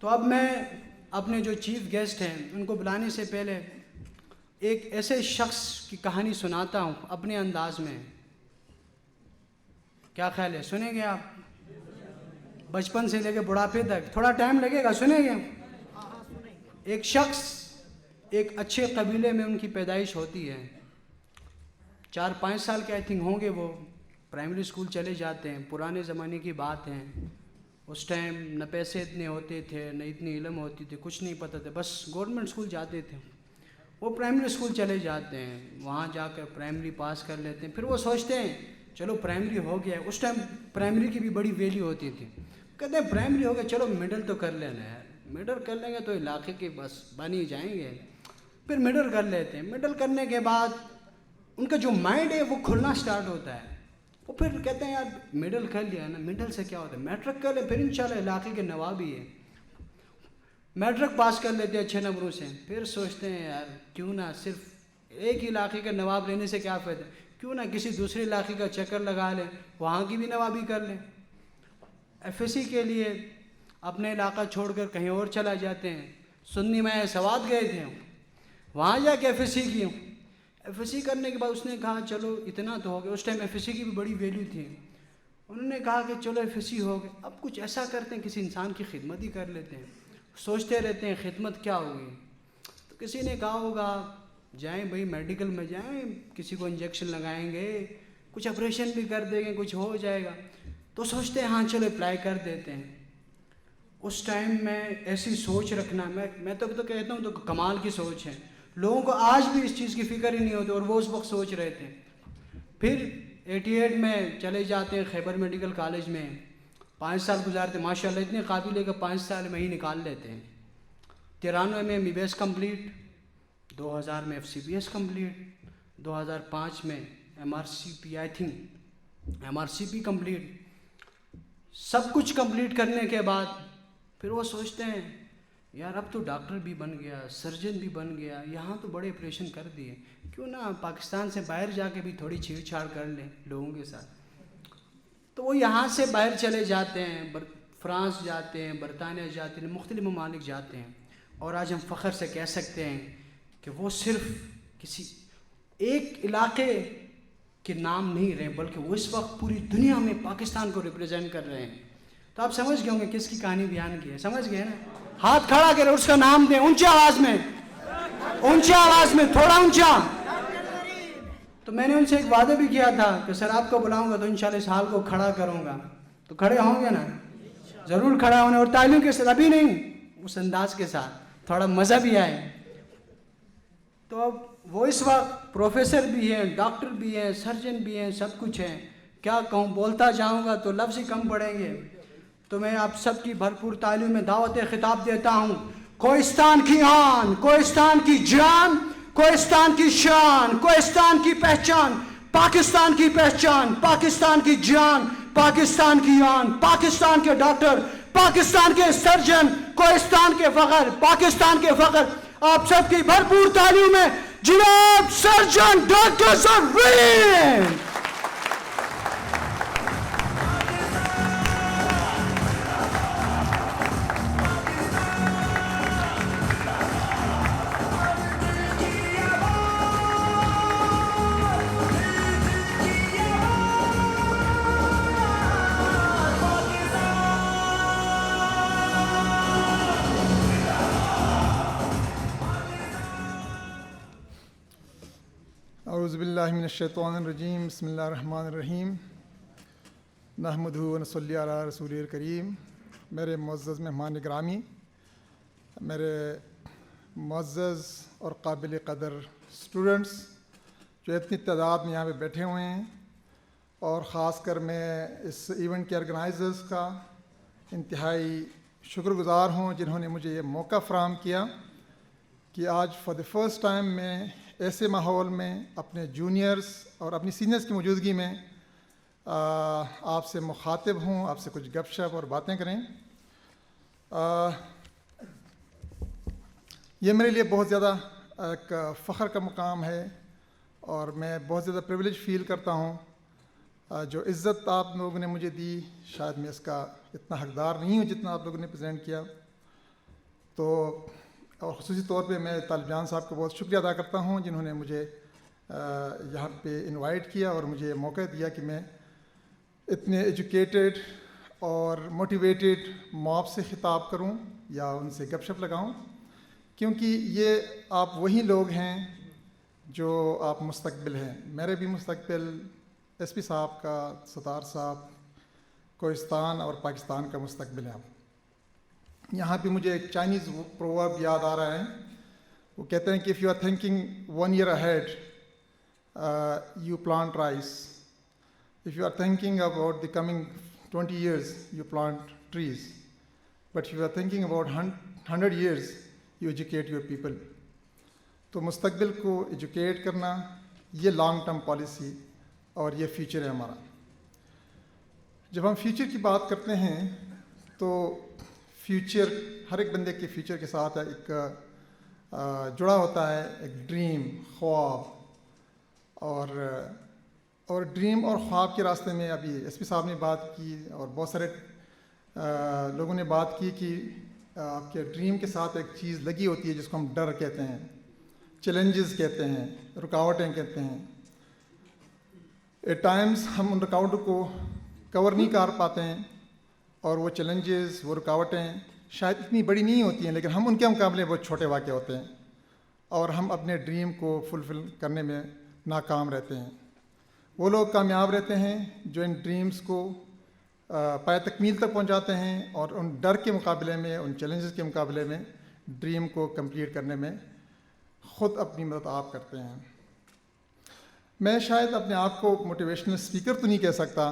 تو اب میں اپنے جو چیف گیسٹ ہیں ان کو بلانے سے پہلے ایک ایسے شخص کی کہانی سناتا ہوں اپنے انداز میں. کیا خیال ہے؟ سنیں گے آپ؟ بچپن سے لے کے بڑھاپے تک تھوڑا ٹائم لگے گا، سنیں گے؟ ایک شخص ایک اچھے قبیلے میں ان کی پیدائش ہوتی ہے. 4-5 سال کے آئی تھنک ہوں گے. وہ پرائمری اسکول چلے جاتے ہیں. پرانے زمانے کی بات ہے. اس ٹائم نہ پیسے اتنے ہوتے تھے، نہ اتنی علم ہوتی تھی، کچھ نہیں پتہ تھا، بس گورنمنٹ اسکول جاتے تھے. وہ پرائمری اسکول چلے جاتے ہیں، وہاں جا کر پرائمری پاس کر لیتے ہیں. پھر وہ سوچتے ہیں چلو پرائمری ہو گیا. اس ٹائم پرائمری کی بھی بڑی ویلیو ہوتی تھی. کہتے ہیں پرائمری ہو گیا، چلو مڈل تو کر لینا ہے. مڈل کر لیں گے تو علاقے کے بس بن ہی جائیں گے. پھر مڈل کر لیتے ہیں. مڈل کرنے کے بعد ان کا جو مائنڈ ہے وہ کھلنا سٹارٹ ہوتا ہے. وہ پھر کہتے ہیں یار مڈل کر لیا نا، مڈل سے کیا ہوتا ہے، میٹرک کر لیں، پھر انشاءاللہ علاقے کے نواب ہی ہے. میٹرک پاس کر لیتے ہیں اچھے نمبروں سے. پھر سوچتے ہیں یار کیوں نہ صرف ایک ہی علاقے کا نواب لینے سے کیا فائدہ، کیوں نہ کسی دوسرے علاقے کا چکر لگا لیں، وہاں کی بھی نوابی کر لیں. ایف ایس سی کے لیے اپنے علاقہ چھوڑ کر کہیں اور چلا جاتے ہیں. سنی میں سوات گئے تھے، وہاں جا کے ایف ایس سی کی. ایف ایس سی کرنے کے بعد اس نے کہا چلو اتنا تو ہو گیا. اس ٹائم ایف ایس سی کی بھی بڑی ویلیو تھی. انہوں نے کہا کہ چلو ایف ایس سی ہو گیا، اب کچھ ایسا کرتے ہیں، کسی انسان کی خدمت ہی کر لیتے ہیں. سوچتے رہتے ہیں خدمت کیا ہوگی. تو کسی نے کہا ہوگا جائیں بھائی میڈیکل میں جائیں، کسی کو انجیکشن لگائیں گے، کچھ آپریشن بھی کر دیں گے، کچھ ہو جائے گا. تو سوچتے ہیں ہاں چلو اپلائی کر دیتے ہیں. اس ٹائم میں ایسی سوچ رکھنا، میں تو کہتا ہوں تو کمال کی سوچ ہے. لوگوں کو آج بھی اس چیز کی فکر ہی نہیں ہوتی اور وہ اس وقت سوچ رہے تھے. پھر 88 میں چلے جاتے ہیں خیبر میڈیکل کالج میں. 5 سال گزارتے، ماشاء اللہ اتنے قابل ہے کہ 5 سال میں ہی نکال لیتے ہیں. 93 میں M B B S complete, 2000 میں F C B S complete, 2005 میں M R C P I think M R C P complete. سب کچھ کمپلیٹ کرنے کے بعد پھر وہ سوچتے ہیں یار اب تو ڈاکٹر بھی بن گیا، سرجن بھی بن گیا، یہاں تو بڑے آپریشن کر دیے، کیوں نہ پاکستان سے باہر جا کے بھی تھوڑی چھیڑ چھاڑ کر لیں لوگوں کے ساتھ. تو وہ یہاں سے باہر چلے جاتے ہیں، فرانس جاتے ہیں، برطانیہ جاتے ہیں، مختلف ممالک جاتے ہیں. اور آج ہم فخر سے کہہ سکتے ہیں کہ وہ صرف کسی ایک علاقے کے نام نہیں رہے، بلکہ وہ اس وقت پوری دنیا میں پاکستان کو ریپرزینٹ کر رہے ہیں. تو آپ سمجھ گئے ہوں گے کس کی کہانی بیان کی ہے، سمجھ گئے نا؟ ہاتھ کھڑا کریں، اس کا نام دیں اونچی آواز میں، اونچی آواز میں، تھوڑا اونچا. تو میں نے ان سے ایک وعدہ بھی کیا تھا کہ سر آپ کو بلاؤں گا تو انشاءاللہ اس حال کو کھڑا کروں گا. تو کھڑے ہوں گے نا؟ ضرور کھڑا ہونے، اور تعلیم کے ساتھ، ابھی نہیں، اس انداز کے ساتھ تھوڑا مزہ بھی آئے. تو اب وہ اس وقت پروفیسر بھی ہیں، ڈاکٹر بھی ہیں، سرجن بھی ہیں، سب کچھ ہیں. کیا کہوں، بولتا جاؤں گا تو لفظ ہی کم پڑیں گے. تو میں آپ سب کی بھرپور تعلیم میں دعوت خطاب دیتا ہوں. کوہستان کی آن، کوہستان کی جان، کوہستان کی شان، کوہستان کی پہچان، پاکستان کی پہچان، پاکستان کی جان، پاکستان کی آن، پاکستان کے ڈاکٹر، پاکستان کے سرجن، کوہستان کے فخر، پاکستان کے فخر. آپ سب کی بھرپور تعلیم میں جناب سرجن ڈاکٹر زرین. اعوذ باللہ من الشیطان الرجیم، بسم اللہ الرحمن الرحیم، نحمدہ و نصلی علی رسول الکریم. میرے معزز مہمان گرامی، میرے معزز اور قابل قدر اسٹوڈنٹس جو اتنی تعداد میں یہاں پہ بیٹھے ہوئے ہیں، اور خاص کر میں اس ایونٹ کے آرگنائزرز کا انتہائی شکر گزار ہوں جنہوں نے مجھے یہ موقع فراہم کیا کہ آج فار دی فرسٹ ٹائم میں ایسے ماحول میں اپنے جونیئرز اور اپنی سینئرز کی موجودگی میں آپ سے مخاطب ہوں، آپ سے کچھ گپ شپ اور باتیں کریں. یہ میرے لیے بہت زیادہ ایک فخر کا مقام ہے اور میں بہت زیادہ پریویلیج فیل کرتا ہوں. جو عزت آپ لوگوں نے مجھے دی، شاید میں اس کا اتنا حقدار نہیں ہوں جتنا آپ لوگوں نے پریزنٹ کیا. تو اور خصوصی طور پہ میں طالب جان صاحب کا بہت شکریہ ادا کرتا ہوں جنہوں نے مجھے یہاں پہ انوائٹ کیا اور مجھے موقع دیا کہ میں اتنے ایجوکیٹڈ اور موٹیویٹڈ موب سے خطاب کروں یا ان سے گپ شپ لگاؤں، کیونکہ یہ آپ وہی لوگ ہیں جو آپ مستقبل ہیں. میرے بھی مستقبل ایس پی صاحب کا، ستار صاحب، کوہستان اور پاکستان کا مستقبل ہے. یہاں پہ مجھے ایک چائنیز پروورب یاد آ رہا ہے. وہ کہتے ہیں کہ if you are thinking 1 year ahead, you plant rice. If you are thinking about the coming 20 years, you plant trees. But if you are thinking about 100 years, you educate your people. تو مستقبل کو educate کرنا یہ long term policy اور یہ future ہے ہمارا. جب ہم فیوچر کی بات کرتے ہیں تو فیوچر ہر ایک بندے کے فیوچر کے ساتھ ایک جڑا ہوتا ہے ایک ڈریم، خواب. اور ڈریم اور خواب کے راستے میں ابھی ایس پی صاحب نے بات کی اور بہت سارے لوگوں نے بات کی کہ آپ کے ڈریم کے ساتھ ایک چیز لگی ہوتی ہے جس کو ہم ڈر کہتے ہیں، چیلنجز کہتے ہیں، رکاوٹیں کہتے ہیں. ایٹ ٹائمز ہم ان رکاوٹوں کو کور نہیں کر پاتے ہیں اور وہ چیلنجز، وہ رکاوٹیں شاید اتنی بڑی نہیں ہوتی ہیں، لیکن ہم ان کے مقابلے بہت چھوٹے واقع ہوتے ہیں اور ہم اپنے ڈریم کو فلفل کرنے میں ناکام رہتے ہیں. وہ لوگ کامیاب رہتے ہیں جو ان ڈریمز کو پائے تکمیل تک پہنچاتے ہیں اور ان ڈر کے مقابلے میں، ان چیلنجز کے مقابلے میں ڈریم کو کمپلیٹ کرنے میں خود اپنی مدد آپ کرتے ہیں. میں شاید اپنے آپ کو موٹیویشنل اسپیکر تو نہیں کہہ سکتا،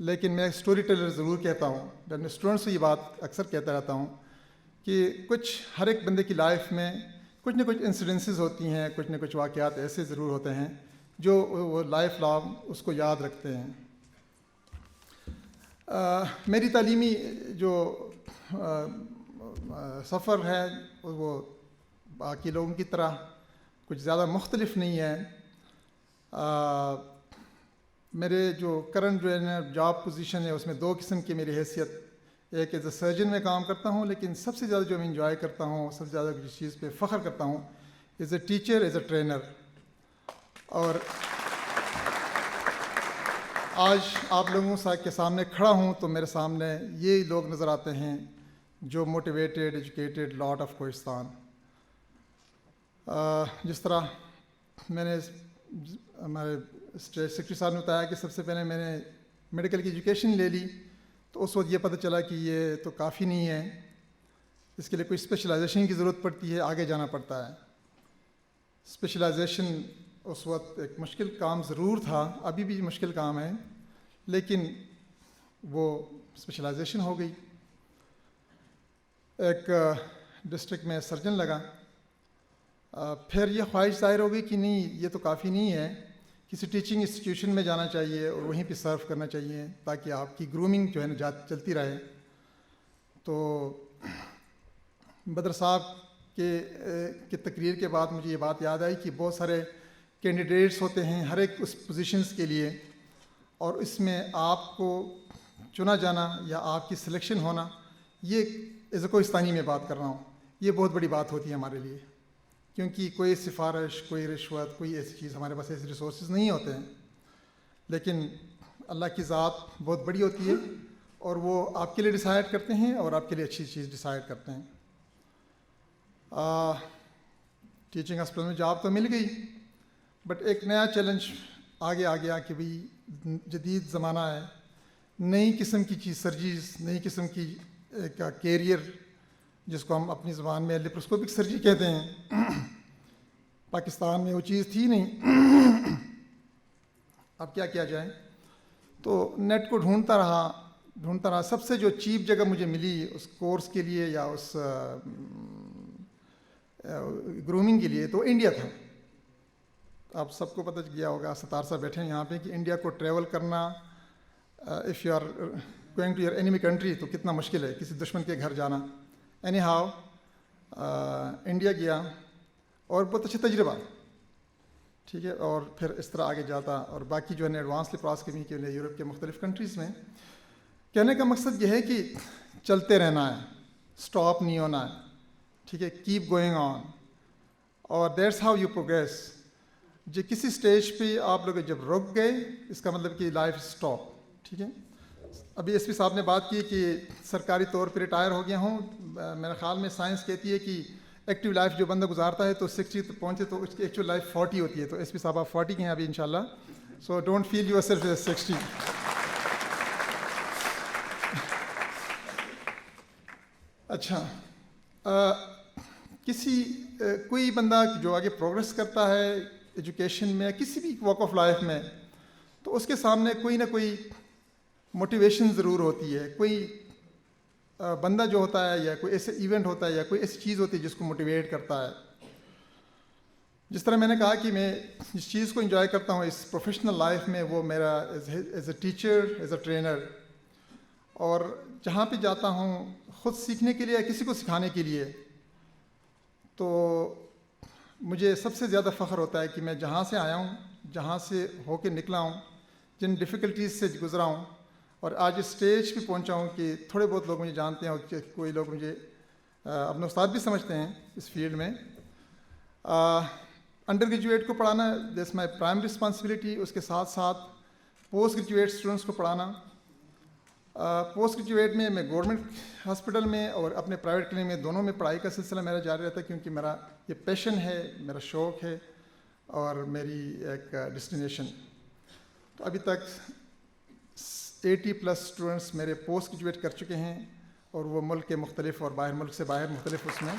لیکن میں اسٹوری ٹیلر ضرور کہتا ہوں. میں اپنے اسٹوڈنٹس سے یہ بات اکثر کہتا رہتا ہوں کہ ہر ایک بندے کی لائف میں کچھ نہ کچھ انسیڈنسز ہوتی ہیں، کچھ نہ کچھ واقعات ایسے ضرور ہوتے ہیں جو وہ لائف لانگ اس کو یاد رکھتے ہیں. میری تعلیمی جو سفر ہے وہ باقی لوگوں کی طرح کچھ زیادہ مختلف نہیں ہے. میرے جو کرنٹ جو ہے جاب پوزیشن ہے اس میں 2 قسم کی میری حیثیت. ایک ایز اے سرجن میں کام کرتا ہوں، لیکن سب سے زیادہ جو میں انجوائے کرتا ہوں، سب سے زیادہ جس چیز پہ فخر کرتا ہوں، as a teacher, as a trainer. اور آج آپ لوگوں کے سامنے کھڑا ہوں تو میرے سامنے یہ لوگ نظر آتے ہیں جو motivated, educated lot of Kohistan. جس طرح میں نے ہمارے اسٹیٹ سیکرٹری صاحب نے بتایا کہ سب سے پہلے میں نے میڈیکل کی ایجوکیشن لے لی، تو اس وقت یہ پتہ چلا کہ یہ تو کافی نہیں ہے، اس کے لیے کوئی اسپیشلائزیشن کی ضرورت پڑتی ہے، آگے جانا پڑتا ہے. اسپیشلائزیشن اس وقت ایک مشکل کام ضرور تھا، ابھی بھی مشکل کام ہے، لیکن وہ اسپیشلائزیشن ہو گئی. ایک ڈسٹرکٹ میں سرجن لگا. پھر یہ خواہش ظاہر ہو گئی کہ نہیں، یہ تو کافی نہیں ہے، کسی ٹیچنگ انسٹیٹیوشن میں جانا چاہیے اور وہیں پہ سرو کرنا چاہیے تاکہ آپ کی گرومنگ جو ہے نا چلتی رہے. تو بدر صاحب کے تقریر کے بعد مجھے یہ بات یاد آئی کہ بہت سارے کینڈیڈیٹس ہوتے ہیں ہر ایک اس پوزیشنز کے لیے، اور اس میں آپ کو چنا جانا یا آپ کی سلیکشن ہونا، یہ ایز اے کوہستانی میں بات کر رہا ہوں، یہ بہت بڑی بات ہوتی ہے ہمارے لیے، کیونکہ کوئی سفارش، کوئی رشوت، کوئی ایسی چیز ہمارے پاس ایسے ریسورسز نہیں ہوتے ہیں. لیکن اللہ کی ذات بہت بڑی ہوتی ہے اور وہ آپ کے لیے ڈیسائیڈ کرتے ہیں اور آپ کے لیے اچھی چیز ڈیسائیڈ کرتے ہیں. ٹیچنگ ہاسپٹل میں جاب تو مل گئی، بٹ ایک نیا چیلنج آگے آ گیا کہ بھئی جدید زمانہ ہے، نئی قسم کی چیز، سرجریز، نئی قسم کی ایک کیریئر جس کو ہم اپنی زبان میں لیپروسکوپک سرجری کہتے ہیں. پاکستان میں وہ چیز تھی نہیں. اب کیا کیا جائے؟ تو نیٹ کو ڈھونڈتا رہا. سب سے جو چیپ جگہ مجھے ملی اس کورس کے لیے یا اس گرومنگ کے لیے تو انڈیا تھا. آپ سب کو پتہ گیا ہوگا، ستار صاحب بیٹھے ہیں یہاں پہ، کہ انڈیا کو ٹریول کرنا if you are going to your enemy country تو کتنا مشکل ہے، کسی دشمن کے گھر جانا. اینی ہاؤ انڈیا گیا اور بہت اچھا تجربہ، ٹھیک ہے. اور پھر اس طرح آگے جاتا اور باقی جو ہے نا ایڈوانس لیپراسکوپی کے لیے یورپ کے مختلف کنٹریز میں. کہنے کا مقصد یہ ہے کہ چلتے رہنا ہے، اسٹاپ نہیں ہونا ہے، ٹھیک ہے, کیپ گوئنگ آن, اور دیٹس ہاؤ یو پروگریس. جو کسی اسٹیج پہ آپ لوگ جب رک گئے اس کا مطلب کہ لائف اسٹاپ. ٹھیک ہے, ابھی ایس پی صاحب نے بات کی کہ سرکاری طور پہ ریٹائر ہو گیا ہوں. میرے خیال میں سائنس کہتی ہے کہ ایکٹیو لائف جو بندہ گزارتا ہے تو 60 تک پہنچے تو اس کی ایکچوئل لائف 40 ہوتی ہے. تو ایس پی صاحب آپ 40 کے ہیں ابھی انشاءاللہ, so don't feel yourself as 60. اچھا, کوئی بندہ جو آگے پروگریس کرتا ہے ایجوکیشن میں, کسی بھی واک آف لائف میں, تو اس کے سامنے کوئی نہ کوئی موٹیویشن ضرور ہوتی ہے. کوئی بندہ جو ہوتا ہے یا کوئی ایسے ایونٹ ہوتا ہے یا کوئی ایسی چیز ہوتی ہے جس کو موٹیویٹ کرتا ہے. جس طرح میں نے کہا کہ میں جس چیز کو انجوائے کرتا ہوں اس پروفیشنل لائف میں, وہ میرا as a teacher, as a trainer, اور جہاں پہ جاتا ہوں خود سیکھنے کے لیے, کسی کو سکھانے کے لیے, تو مجھے سب سے زیادہ فخر ہوتا ہے کہ میں جہاں سے آیا ہوں, جہاں سے ہو کے نکلا ہوں, جن ڈیفیکلٹیز سے گزرا ہوں, اور آج اس اسٹیج پہ پہنچا ہوں کہ تھوڑے بہت لوگ مجھے جانتے ہیں اور کوئی لوگ مجھے اپنا استاد بھی سمجھتے ہیں اس فیلڈ میں. انڈر گریجویٹ کو پڑھانا دیٹس مائی پرائم رسپانسبلٹی. اس کے ساتھ ساتھ پوسٹ گریجویٹ اسٹوڈنٹس کو پڑھانا. پوسٹ گریجویٹ میں گورنمنٹ ہاسپٹل میں اور اپنے پرائیویٹ کلینک میں دونوں میں پڑھائی کا سلسلہ میرا جاری رہتا ہے, کیونکہ میرا یہ پیشن ہے, میرا شوق ہے اور میری ایک ڈیسٹینیشن. تو ابھی تک 80+ اسٹوڈنٹس میرے پوسٹ گریجویٹ کر چکے ہیں, اور وہ ملک کے مختلف اور باہر ملک سے باہر مختلف اس میں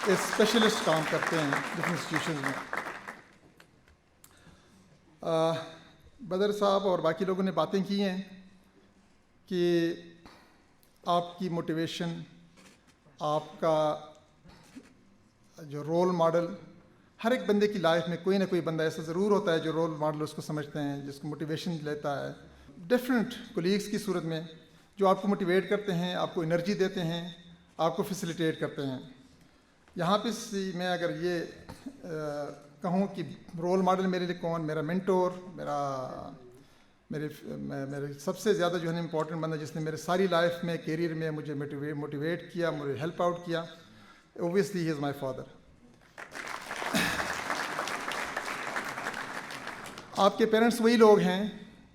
اسپیشلسٹ کام کرتے ہیں ڈفرینٹ انسٹیٹیوشنز میں. بدر صاحب اور باقی لوگوں نے باتیں کی ہیں کہ آپ کی موٹیویشن, آپ کا جو رول ماڈل, ہر ایک بندے کی لائف میں کوئی نہ کوئی بندہ ایسا ضرور ہوتا ہے جو رول ماڈل اس کو سمجھتے ہیں, جس کو موٹیویشن لیتا ہے. ڈفرینٹ کولیگس کی صورت میں جو آپ کو موٹیویٹ کرتے ہیں, آپ کو انرجی دیتے ہیں, آپ کو فیسیلیٹیٹ کرتے ہیں. یہاں پہ میں اگر یہ کہوں کہ رول ماڈل میرے لیے کون, میرا مینٹور, میرے سب سے زیادہ جو ہے نا امپورٹنٹ بندہ جس نے میرے ساری لائف میں کیریئر میں مجھے موٹیویٹ کیا, مجھے ہیلپ آؤٹ کیا, obviously he is my father. آپ کے پیرنٹس وہی لوگ ہیں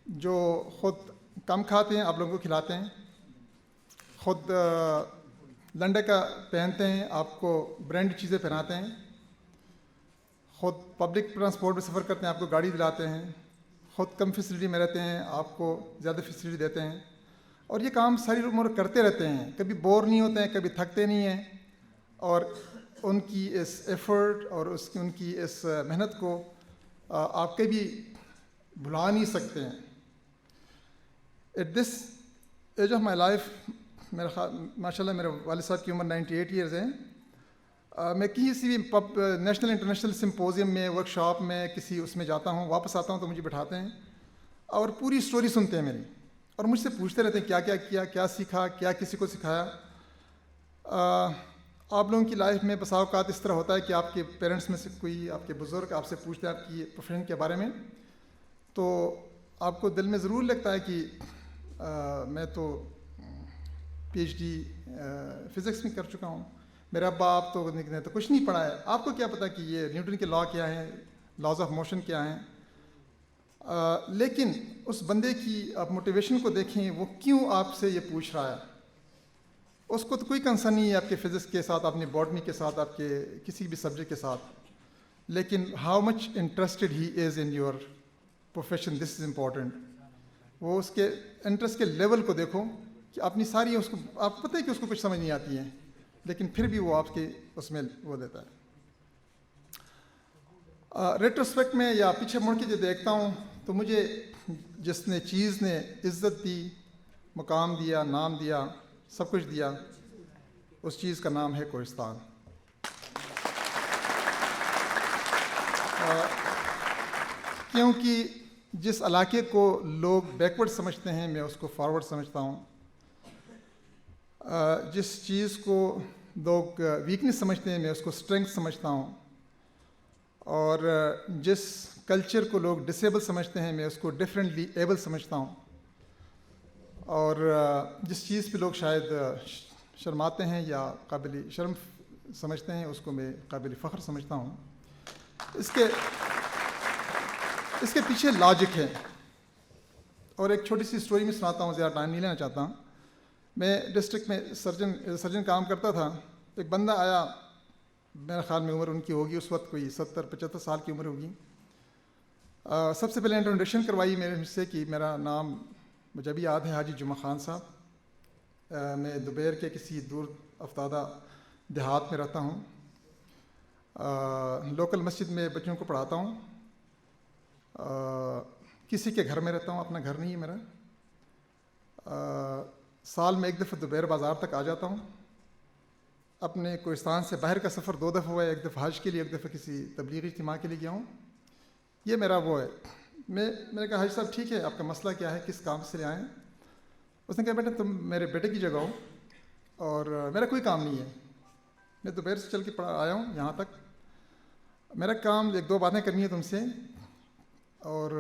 جو خود کم کھاتے ہیں, آپ لوگوں کو کھلاتے ہیں, خود لنڈے کا پہنتے ہیں, آپ کو برانڈ چیزیں پہناتے ہیں, خود پبلک ٹرانسپورٹ میں سفر کرتے ہیں, آپ کو گاڑی دلاتے ہیں, خود کم فیسلٹی میں رہتے ہیں, آپ کو زیادہ فیسلٹی دیتے ہیں, اور یہ کام ساری عمر کرتے رہتے ہیں, کبھی بور نہیں ہوتے ہیں, کبھی تھکتے نہیں ہیں, اور ان کی اس ایفرٹ اور ان کی اس محنت کو آپ کبھی بھلا نہیں سکتے ہیں. At this age of my life, ماشاء اللہ میرے والد صاحب کی عمر 98 ایئرز ہے. میں کسی بھی نیشنل انٹرنیشنل سمپوزیم میں, ورک شاپ میں, کسی اس میں جاتا ہوں, واپس آتا ہوں تو مجھے بٹھاتے ہیں اور پوری اسٹوری سنتے ہیں میری, اور مجھ سے پوچھتے رہتے ہیں کیا کیا کیا, کیا سیکھا, کیا کسی کو سکھایا. آپ لوگوں کی لائف میں بسا اوقات اس طرح ہوتا ہے کہ آپ کے پیرنٹس میں سے کوئی, آپ کے بزرگ آپ سے پوچھتے ہیں آپ کی پروفیشن کے بارے میں, تو آپ کو دل میں ضرور لگتا ہے کہ میں تو PhD فزکس میں کر چکا ہوں, میرے ابا آپ تو نے تو کچھ نہیں پڑھا ہے, آپ کو کیا پتہ کہ یہ نیوٹن کے لا کیا ہیں, لاز آف موشن کیا ہیں. لیکن اس بندے کی آپ موٹیویشن کو دیکھیں, وہ کیوں آپ سے یہ پوچھ رہا ہے. اس کو تو کوئی کنسرن نہیں ہے آپ کے فزکس کے ساتھ, اپنی باٹنی کے ساتھ, آپ کے کسی بھی سبجیکٹ کے ساتھ, لیکن how much interested he is in your profession, this is important. وہ اس کے انٹرسٹ کے لیول کو دیکھو کہ اپنی ساری اس کو, آپ کو پتہ ہے کہ اس کو کچھ سمجھ نہیں آتی ہے, لیکن پھر بھی وہ آپ کے اس میں وہ دیتا ہے. ریٹروسپیکٹ میں یا پیچھے مڑ کے جو دیکھتا ہوں تو مجھے جس نے چیز نے عزت دی, مقام دیا, نام دیا, سب کچھ دیا, اس چیز کا نام ہے کوہستان. کیونکہ جس علاقے کو لوگ بیکورڈ سمجھتے ہیں میں اس کو فارورڈ سمجھتا ہوں, جس چیز کو لوگ ویکنس سمجھتے ہیں میں اس کو اسٹرینگتھ سمجھتا ہوں, اور جس کلچر کو لوگ ڈسیبل سمجھتے ہیں میں اس کو ڈفرینٹلی ایبل سمجھتا ہوں, اور جس چیز پہ لوگ شاید شرماتے ہیں یا قابل شرم سمجھتے ہیں اس کو میں قابل فخر سمجھتا ہوں. اس کے پیچھے لاجک ہے. اور ایک چھوٹی سی سٹوری میں سناتا ہوں, زیادہ ٹائم نہیں لینا چاہتا ہوں. میں ڈسٹرکٹ میں سرجن کام کرتا تھا. ایک بندہ آیا, میرے خیال میں عمر ان کی ہوگی اس وقت کوئی 70-75 سال کی عمر ہوگی. سب سے پہلے انٹروڈکشن کروائی میرے سے کہ میرا نام مجھے بھی یاد ہے حاجی جمعہ خان صاحب. میں دوبیر کے کسی دور افتادہ دیہات میں رہتا ہوں. لوکل مسجد میں بچوں کو پڑھاتا ہوں. کسی کے گھر میں رہتا ہوں, اپنا گھر نہیں ہے میرا. سال میں ایک دفعہ دوبیر بازار تک آ جاتا ہوں. اپنے کوہستان سے باہر کا سفر 2 دفعہ ہوا ہے, ایک دفعہ حج کے لیے, ایک دفعہ کسی تبلیغی اجتماع کے لیے گیا ہوں. یہ میرا وہ ہے. میں نے کہا حاجی صاحب ٹھیک ہے, آپ کا مسئلہ کیا ہے, کس کام سے لے آئیں؟ اس نے کہا بیٹا تم میرے بیٹے کی جگہ ہو اور میرا کوئی کام نہیں ہے. میں دوپہر سے چل کے آیا ہوں یہاں تک. میرا کام 1-2 باتیں کرنی ہے تم سے. اور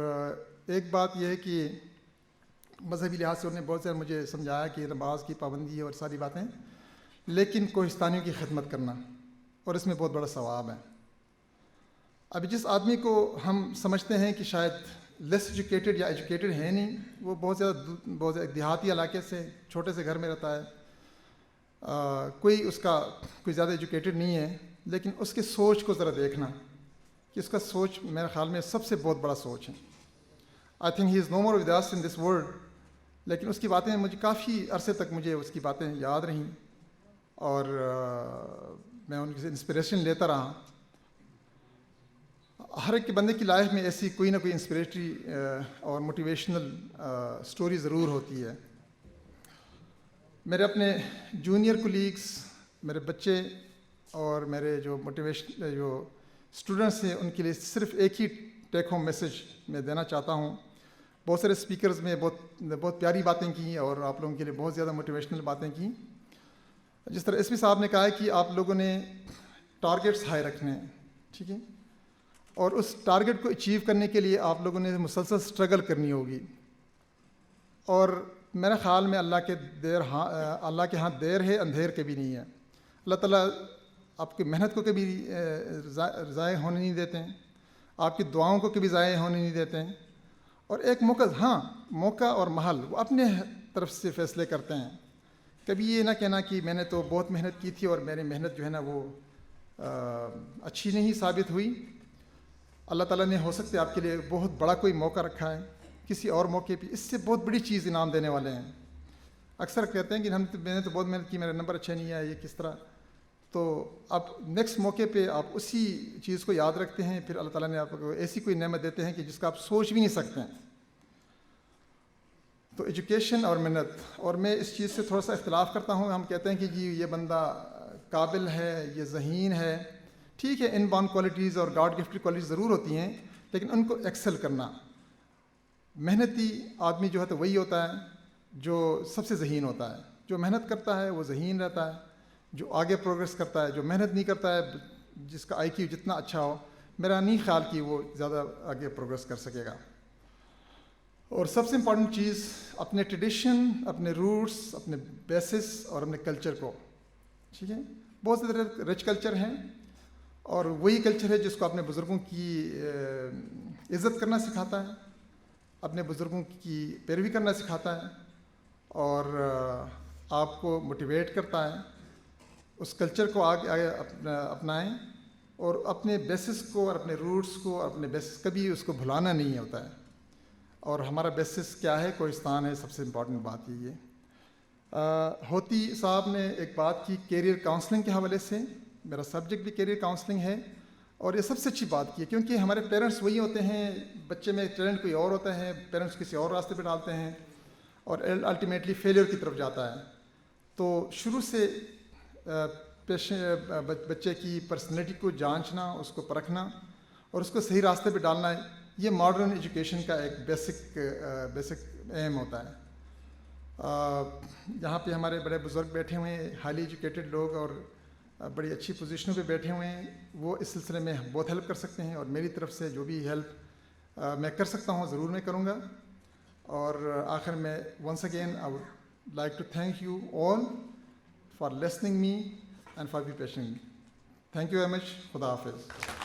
ایک بات یہ ہے کہ مذہبی لحاظ سے انہوں نے بہت زیادہ مجھے سمجھایا کہ نماز کی پابندی ہے اور ساری باتیں, لیکن کوہستانیوں کی خدمت کرنا, اور اس میں بہت بڑا ثواب ہے. ابھی جس آدمی کو ہم سمجھتے ہیں کہ شاید لیس ایجوکیٹڈ یا ایجوکیٹڈ ہے نہیں, وہ بہت زیادہ دیہاتی علاقے سے چھوٹے سے گھر میں رہتا ہے, کوئی زیادہ ایجوکیٹڈ نہیں ہے, لیکن اس کی سوچ کو ذرا دیکھنا کہ اس کا سوچ میرے خیال میں سب سے بہت بڑا سوچ ہے. I think he is no more with us in this world, لیکن اس کی باتیں مجھے کافی عرصے تک مجھے اس کی باتیں یاد رہیں اور میں ان سے انسپریشن لیتا رہا. ہر ایک بندے کی لائف میں ایسی کوئی نہ کوئی انسپریٹری اور موٹیویشنل سٹوری ضرور ہوتی ہے. میرے اپنے جونیئر کولیگس, میرے بچے اور میرے جو موٹیویشن جو اسٹوڈنٹس ہیں, ان کے لیے صرف ایک ہی ٹیک ہوم میسج میں دینا چاہتا ہوں. بہت سارے اسپیکرز میں بہت پیاری باتیں کی اور آپ لوگوں کے لیے بہت زیادہ موٹیویشنل باتیں کی. جس طرح ایس پی صاحب نے کہا ہے کہ آپ لوگوں نے ٹارگیٹس ہائی رکھنے ہیں, ٹھیک ہے, اور اس ٹارگیٹ کو اچیو کرنے کے لیے آپ لوگوں نے مسلسل اسٹرگل کرنی ہوگی. اور میرے خیال میں اللہ کے ہاں دیر ہے, اندھیر کبھی نہیں ہے. اللہ تعالیٰ آپ کی محنت کو کبھی ضائع ہونے نہیں دیتے ہیں, آپ کی دعاؤں کو کبھی ضائع ہونے نہیں دیتے ہیں. اور ایک موقع اور محل وہ اپنے طرف سے فیصلے کرتے ہیں. کبھی یہ نہ کہنا کہ میں نے تو بہت محنت کی تھی اور میری محنت جو ہے نا وہ اچھی نہیں ثابت ہوئی. اللہ تعالیٰ نے ہو سکتا ہے آپ کے لیے بہت بڑا کوئی موقع رکھا ہے کسی اور موقع پہ, اس سے بہت بڑی چیز انعام دینے والے ہیں. اکثر کہتے ہیں کہ میں نے تو بہت محنت کی, میرا نمبر اچھا نہیں آیا, یہ کس طرح. تو اب نیکسٹ موقع پہ آپ اسی چیز کو یاد رکھتے ہیں, پھر اللہ تعالیٰ نے آپ کو ایسی کوئی نعمت دیتے ہیں کہ جس کا آپ سوچ بھی نہیں سکتے ہیں. تو ایجوکیشن اور محنت, اور میں اس چیز سے تھوڑا سا اختلاف کرتا ہوں. ہم کہتے ہیں کہ جی یہ بندہ قابل ہے, یہ ذہین ہے, ٹھیک ہے, ان بارن کوالٹیز اور گاڈ گفٹڈ کوالٹیز ضرور ہوتی ہیں, لیکن ان کو ایکسل کرنا. محنتی آدمی جو ہے تو وہی ہوتا ہے جو سب سے ذہین ہوتا ہے. جو محنت کرتا ہے وہ ذہین رہتا ہے, جو آگے پروگریس کرتا ہے. جو محنت نہیں کرتا ہے, جس کا آئی کیو جتنا اچھا ہو, میرا نہیں خیال کہ وہ زیادہ آگے پروگریس کر سکے گا. اور سب سے امپورٹنٹ چیز اپنے ٹریڈیشن, اپنے روٹس, اپنے بیسس اور اپنے کلچر کو, ٹھیک ہے. بہت سے رچ کلچر ہیں اور وہی کلچر ہے جس کو اپنے بزرگوں کی عزت کرنا سکھاتا ہے, اپنے بزرگوں کی پیروی کرنا سکھاتا ہے اور آپ کو موٹیویٹ کرتا ہے. اس کلچر کو آگے اپنائیں اور اپنے بیسس کو اور اپنے روٹس کو اور اپنے بیسس کبھی اس کو بھلانا نہیں ہوتا ہے. اور ہمارا بیسس کیا ہے؟ کوہستان ہے. سب سے امپورٹنٹ بات یہ ہے. ہوتی صاحب نے ایک بات کی کیریئر کاؤنسلنگ کے حوالے سے. میرا سبجیکٹ بھی کیریئر کاؤنسلنگ ہے اور یہ سب سے اچھی بات کی ہے, کیونکہ ہمارے پیرنٹس وہی ہوتے ہیں, بچے میں ٹیلنٹ کوئی اور ہوتا ہے, پیرنٹس کسی اور راستے پہ ڈالتے ہیں اور الٹیمیٹلی فیلئر کی طرف جاتا ہے. تو شروع سے بچے کی پرسنالٹی کو جانچنا, اس کو پرکھنا اور اس کو صحیح راستے پہ ڈالنا, یہ ماڈرن ایجوکیشن کا ایک بیسک ایم ہوتا ہے. یہاں پہ ہمارے بڑے بزرگ بیٹھے ہوئے ہیں, ہائیلی ایجوکیٹڈ لوگ اور بڑی اچھی پوزیشنوں پہ بیٹھے ہوئے ہیں, وہ اس سلسلے میں بہت ہیلپ کر سکتے ہیں اور میری طرف سے جو بھی ہیلپ میں کر سکتا ہوں ضرور میں کروں گا. اور آخر میں once again I would like to thank you all for listening me and for be patient. Thank you very much. خدا حافظ.